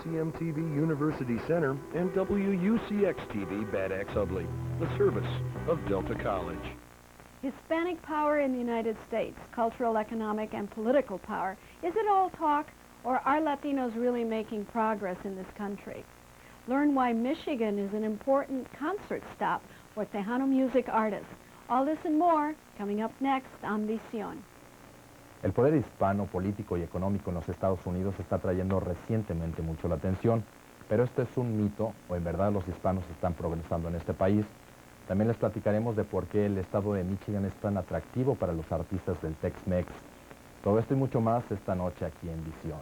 KCM-TV University Center and WUCX-TV Bad Axe Hubley, the service of Delta College. Hispanic power in the United States, cultural, economic, and political power. Is it all talk, or are Latinos really making progress in this country? Learn why Michigan is an important concert stop for Tejano music artists. All this and more coming up next on Visión. El poder hispano, político y económico en los Estados Unidos está trayendo recientemente mucho la atención, pero esto es un mito, o en verdad los hispanos están progresando en este país. También les platicaremos de por qué el estado de Michigan es tan atractivo para los artistas del Tex-Mex. Todo esto y mucho más esta noche aquí en Visión.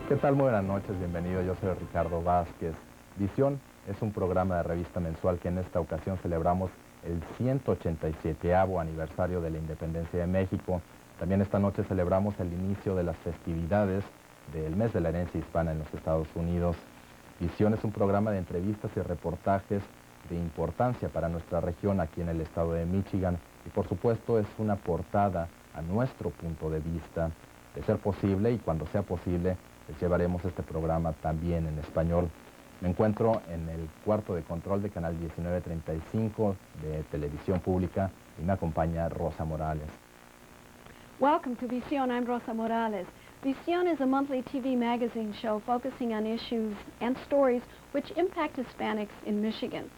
¿Qué tal? Muy buenas noches, bienvenido. Yo soy Ricardo Vázquez. Visión es un programa de revista mensual que en esta ocasión celebramos el 187º aniversario de la independencia de México. También esta noche celebramos el inicio de las festividades del mes de la herencia hispana en los Estados Unidos. Visión es un programa de entrevistas y reportajes de importancia para nuestra región aquí en el estado de Michigan y por supuesto es una portada a nuestro punto de vista. De ser posible y cuando sea posible les llevaremos este programa también en español. Me encuentro en el cuarto de control de Canal 1935 de Televisión Pública y me acompaña Rosa Morales. Welcome to Visión. I'm Rosa Morales. Visión is a monthly TV magazine show focusing on issues and stories which impact Hispanics in Michigan.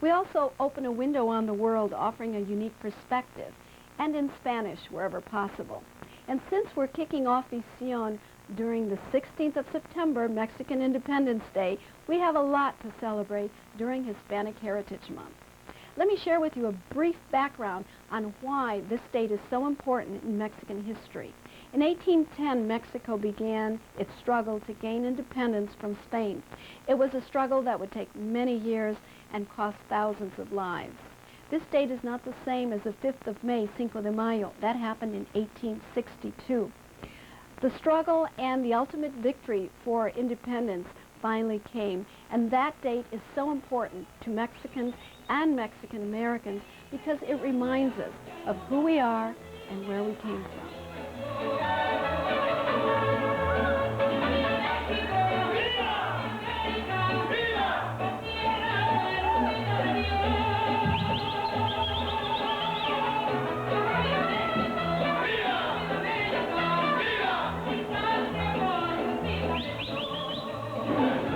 We also open a window on the world offering a unique perspective, and in Spanish wherever possible. And since we're kicking off Visión during the 16th of September, Mexican Independence Day, we have a lot to celebrate during Hispanic Heritage Month. Let me share with you a brief background on why this date is so important in Mexican history. In 1810, Mexico began its struggle to gain independence from Spain. It was a struggle that would take many years and cost thousands of lives. This date is not the same as the 5th of May, Cinco de Mayo. That happened in 1862. The struggle and the ultimate victory for independence finally came, and that date is so important to Mexicans and Mexican Americans because it reminds us of who we are and where we came from.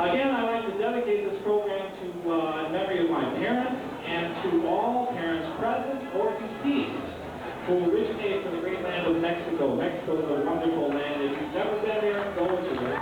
Again, I'd like to dedicate this program to in memory of my parents and to all parents present or deceased who originate from the great land of Mexico. Mexico is a wonderful land. If you've never been there, go to it.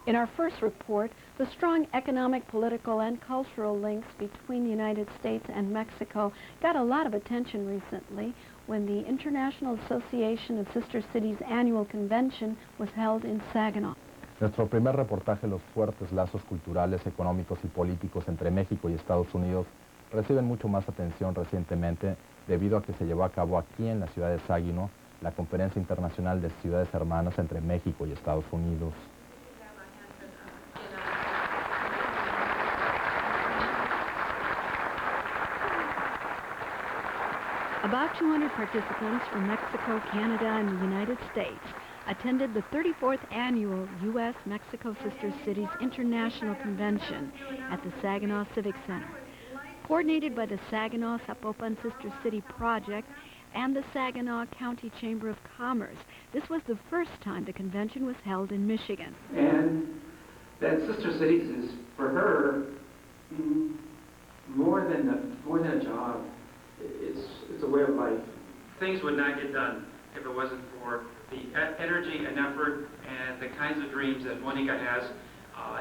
In our first report, the strong economic, political, and cultural links between the United States and Mexico got a lot of attention recently when the International Association of Sister Cities annual convention was held in Saginaw. Nuestro primer reportaje, los fuertes lazos culturales, económicos y políticos entre México y Estados Unidos, reciben mucho más atención recientemente debido a que se llevó a cabo aquí en la ciudad de Saginaw la Conferencia Internacional de Ciudades Hermanas entre México y Estados Unidos. About 200 participants from Mexico, Canada, and the United States attended the 34th Annual U.S.-Mexico Sister Cities International Convention at the Saginaw Civic Center. Coordinated by the Saginaw-Zapopan Sister City Project and the Saginaw County Chamber of Commerce, this was the first time the convention was held in Michigan. And that Sister Cities is, for her, more than a job. It's a way of life. Things would not get done if it wasn't for the energy and effort and the kinds of dreams that Monica has,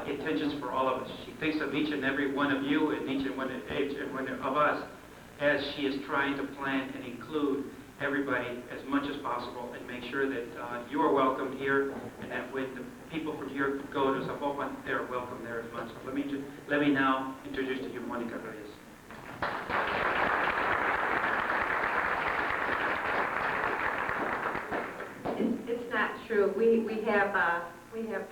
intentions for all of us. She thinks of each and every one of you and each and one of us as she is trying to plan and include everybody as much as possible and make sure that you are welcomed here, and that when the people from here go to Zapopan, they're welcome there as much. So let me now introduce to you Monica Reyes. It's not true. We have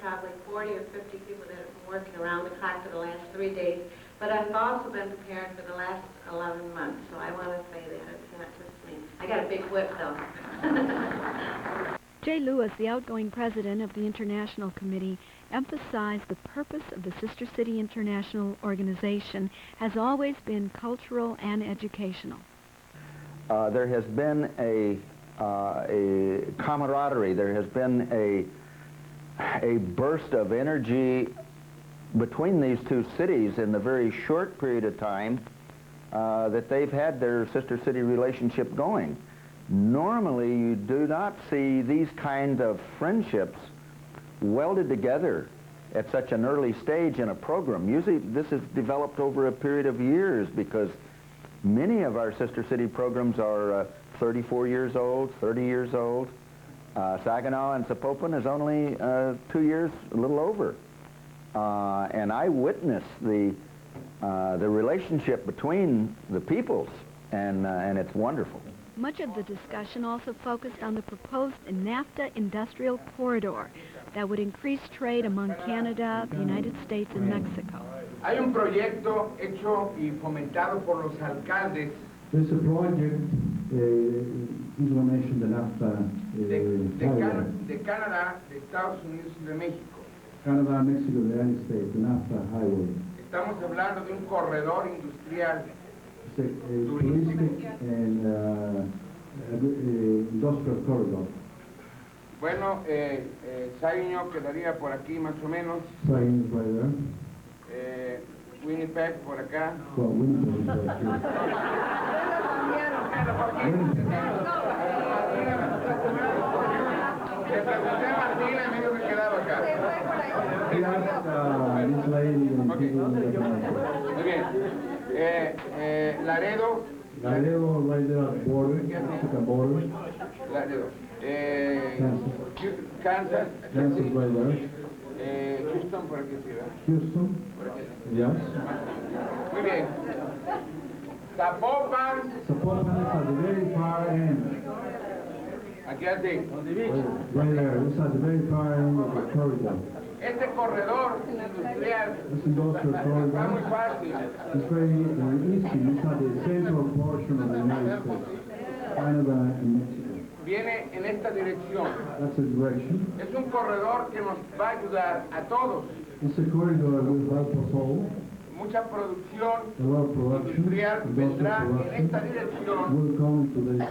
probably 40 or 50 people that have been working around the clock for the last 3 days, but I've also been preparing for the last 11 months, so I want to say that it's not just me. I got a big whip, though. Jay Lewis, the outgoing president of the International Committee, emphasized the purpose of the Sister City International Organization has always been cultural and educational. There has been a camaraderie. There has been a burst of energy between these two cities in the very short period of time that they've had their sister city relationship going. Normally, you do not see these kind of friendships welded together at such an early stage in a program. Usually, this is developed over a period of years because many of our sister city programs are 34 years old, 30 years old. Saginaw and Zapopan is only 2 years, a little over. And I witnessed the relationship between the peoples, and it's wonderful. Much of the discussion also focused on the proposed NAFTA industrial corridor that would increase trade among Canada, the United States, and Mexico. Hay un proyecto hecho y fomentado por los alcaldes. There's a project, he's going to mention the NAFTA de Canadá, de Estados Unidos y de México. Canada, Mexico, the United States, the NAFTA highway. Estamos hablando de un corredor industrial. Touristic and industrial corridor. Bueno, Saginaw quedaría por aquí más o menos. Saginaw is right there. Winnipeg por acá. Well, Winnipeg is right here. Le pregunté a Martina y me dijo que quedaba acá. He asked this lady and people in the Muy bien. Laredo. Laredo right there at the border, Mexican border. Laredo. Kansas. Kansas right there. Houston por aquí, ¿sí, verdad? Houston. Por aquí. Yes. Muy bien. Zapopan. Zapopan is at the very far end. Aquí así. Right there. This is at the very far end of the corridor. Este corredor industrial This industrial está muy corridor fácil. is very easy. It's at the central portion of the United States, Canada and Mexico. Viene en esta dirección. That's the direction. Es un corredor que nos va a ayudar a todos. It's a corridor that will help us all. Mucha producción A lot of production, industrial vendrá industrial en esta production dirección will come to this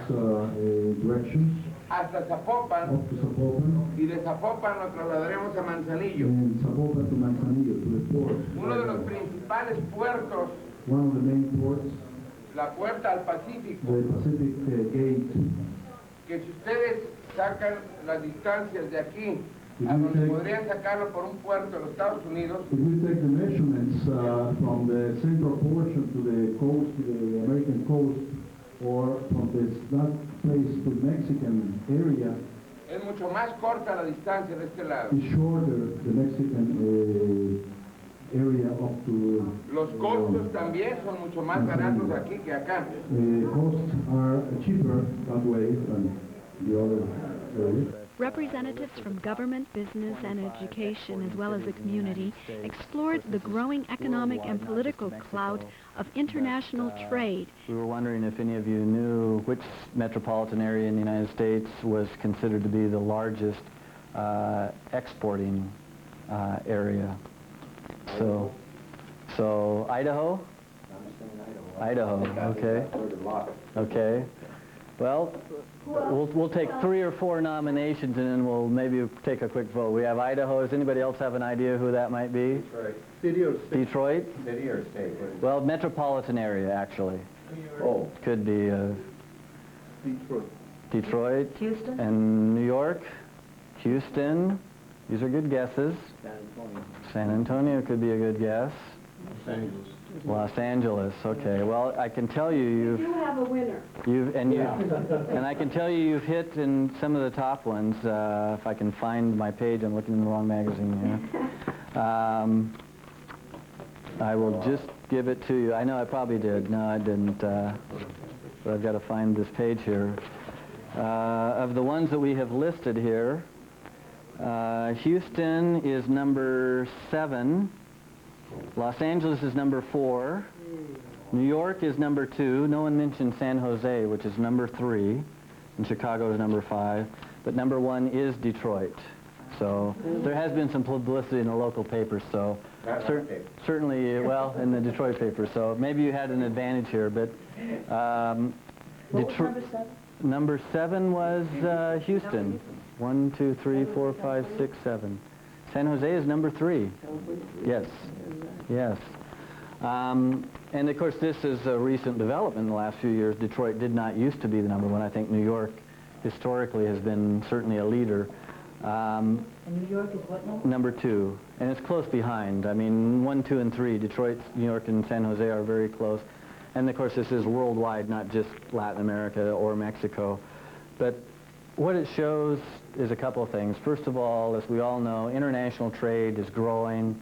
direction hasta Zapopan, up to Zapopan y de Zapopan nos trasladaremos a Manzanillo. and Zapopan to Manzanillo to the port. Uno de los principales puertos, One of the main ports, la puerta al Pacífico, the Pacific Gate. que si ustedes sacan las distancias de aquí a donde podrían sacarlo por un puerto de los Estados Unidos, If we take the measurements from the central portion to the coast, to the American coast, or from that place to the Mexican area, es mucho más corta la distancia de este lado. is shorter the Mexican area up to... Los costos también son mucho más baratos aquí que acá. The costs are cheaper that way than the other areas. Representatives from government, business, and education, as well as the community, explored the growing economic and political clout of international trade. We were wondering if any of you knew which metropolitan area in the United States was considered to be the largest exporting area. So Idaho? Idaho, okay. Okay. Well, we'll take 3 or 4 nominations and then we'll maybe take a quick vote. We have Idaho. Does anybody else have an idea who that might be? Detroit. City or state? Detroit? City or state? Well, metropolitan area, actually. Oh. Could be Detroit. Detroit. Houston? And New York. Houston. These are good guesses. San Antonio. San Antonio could be a good guess. Los Angeles. Los Angeles, okay. Well, I can tell you You do have a winner. and I can tell you you've hit in some of the top ones. If I can find my page, I'm looking in the wrong magazine here. I will just give it to you. I know I probably did. No, I didn't. But I've got to find this page here. Of the ones that we have listed here, Houston is number 7. Los Angeles is number 4. New York is number 2. No one mentioned San Jose, which is number 3. And Chicago is number 5. But number 1 is Detroit. So there has been some publicity in the local papers, so certainly, well, in the Detroit paper. So maybe you had an advantage here, but Detroit. Number 7 was Houston. 1, 2, 3, 4, 5, 6, 7. San Jose is number 3. Yes, yes. And of course, this is a recent development in the last few years. Detroit did not used to be the number 1. I think New York historically has been certainly a leader. And New York is what now? Number 2, and it's close behind. I mean, 1, 2, and 3. Detroit, New York, and San Jose are very close. And of course, this is worldwide, not just Latin America or Mexico. But what it shows is a couple of things. First of all, as we all know, international trade is growing.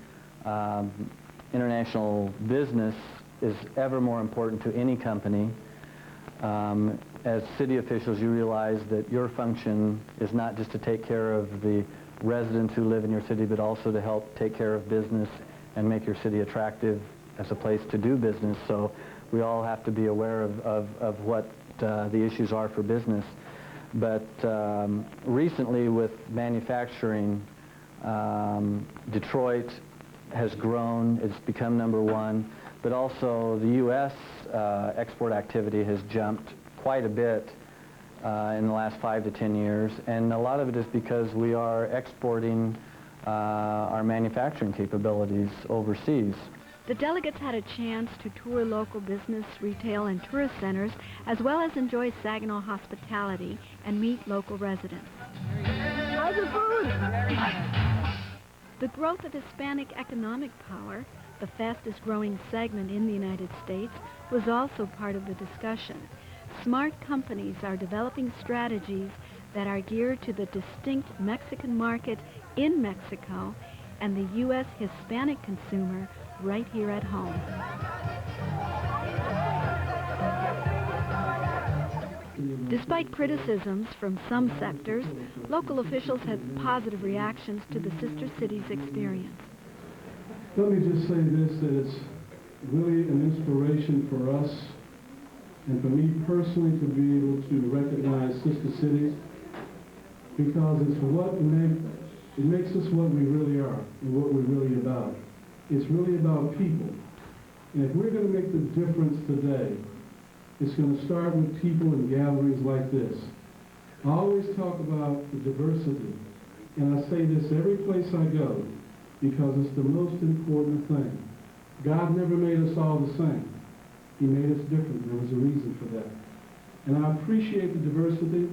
International business is ever more important to any company. As city officials, you realize that your function is not just to take care of the residents who live in your city, but also to help take care of business and make your city attractive as a place to do business. So we all have to be aware of what the issues are for business. But recently with manufacturing, Detroit has grown. It's become number 1. But also the U.S. Export activity has jumped quite a bit in the last 5 to 10 years. And a lot of it is because we are exporting our manufacturing capabilities overseas. The delegates had a chance to tour local business, retail, and tourist centers, as well as enjoy Saginaw hospitality and meet local residents. How's the food? The growth of Hispanic economic power, the fastest growing segment in the United States, was also part of the discussion. Smart companies are developing strategies that are geared to the distinct Mexican market in Mexico and the U.S. Hispanic consumer right here at home. Despite criticisms from some sectors, local officials had positive reactions to the sister cities' experience. Let me just say this, that it's really an inspiration for us and for me personally to be able to recognize sister cities, because it's what it makes us what we really are and what we're really about. It's really about people. And if we're going to make the difference today, it's going to start with people in gatherings like this. I always talk about the diversity, and I say this every place I go, because it's the most important thing. God never made us all the same. He made us different. There was a reason for that. And I appreciate the diversity.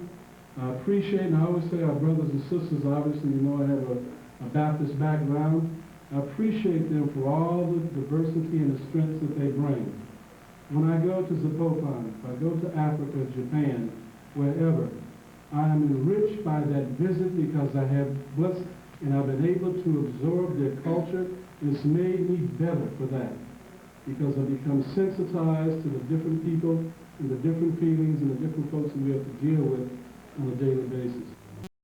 I appreciate, and I always say our brothers and sisters, obviously, you know I have a Baptist background. I appreciate them for all the diversity and the strengths that they bring. When I go to Zapopan, if I go to Africa, Japan, wherever, I am enriched by that visit because I have And I've been able to absorb their culture, and it's made me better for that, because I've become sensitized to the different people and the different feelings and the different folks that we have to deal with on a daily basis.